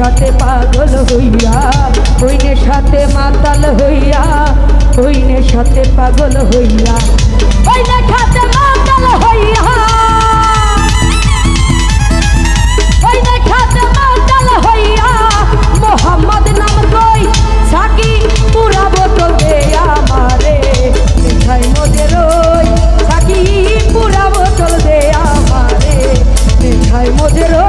নেশাতে পাগল হইয়া, ওই নেশাতে মাতাল হইয়া, ওই নেশাতে পাগল হইয়া, ওই নেশাতে মাতাল হইয়া, ওই নেশাতে মাতাল হইয়া মোহাম্মদ নাম কই সাকি পুরা বোতল দে আমারে, নেশায় মজে রই সাকি পুরা বোতল দে আমারে, নেশায় মজে রই।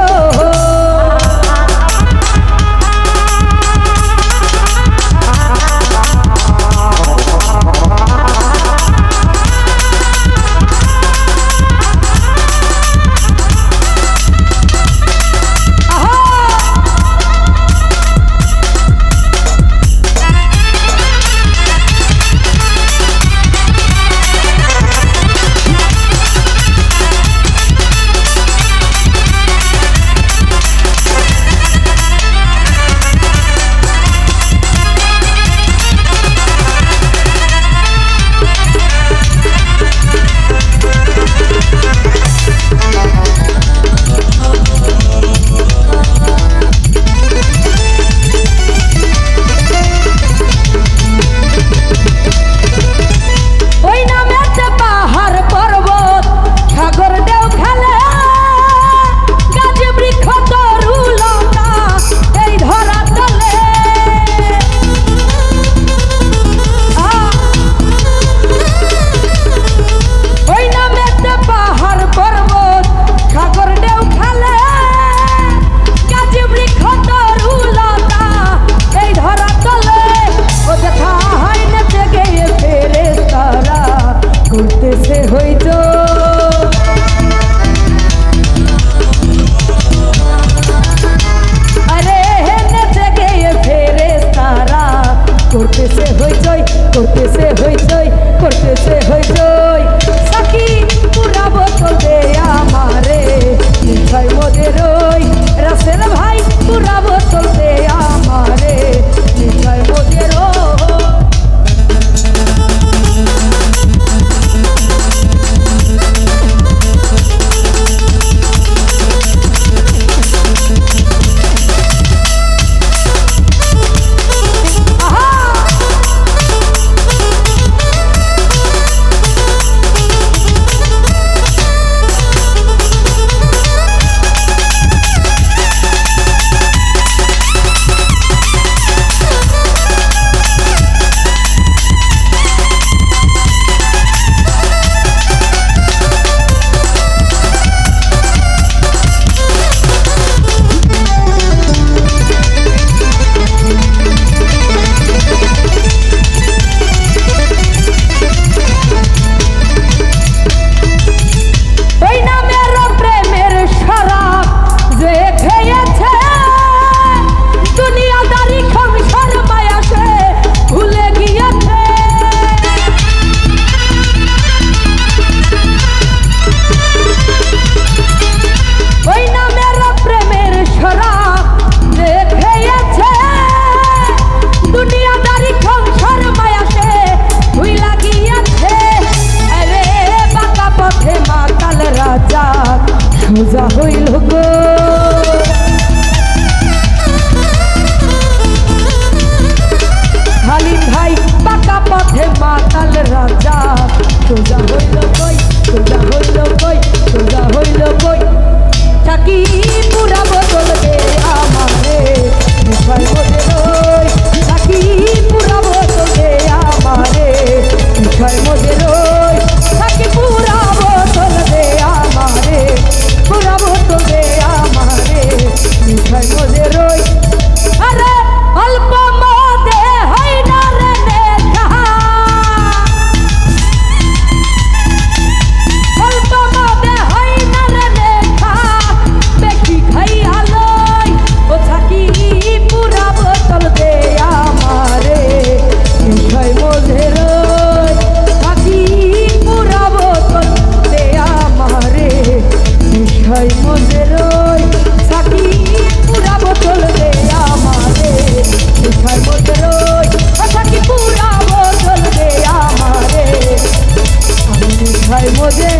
করতেছে হইচই, করতেছে হইচই সাকি পুরা বোতল দে আমারে, নেশায় মজে রই রাসেল ভাই পুরা বোতল দে আমারে, নেশায় মজে রই। সোজা হইল গো হালিম ভাই পাকা পথে মাতাল রাজা, সোজা হইল কই, সোজা হইল কই, সোজা হইল কই সাকি পুরা বোতল দে আমারে, নেশায় মজে রই সাকি পুরা বোতল দে আমারে, নেশায় মজে রই সাকি পুরা বোতল দে আমারে, পুরা বোতল দে আমারে, নেশায় মজে রই। আরে অল্প মদে হয় না রে নেশা, অল্প মদে হয় না রে নেশা, বেশি খাইয়া লই ও সাকি পুরা বোতল দে আমারে, নেশায় মজে রই সাকি পুরা বোতল দে আমারে, নেশায় মজে রই সাকি পুরা বোতল দে আমারে, নেশায় মজে রই সাকি পুরা বোতল দে আমারে, আমি নেশায় মজে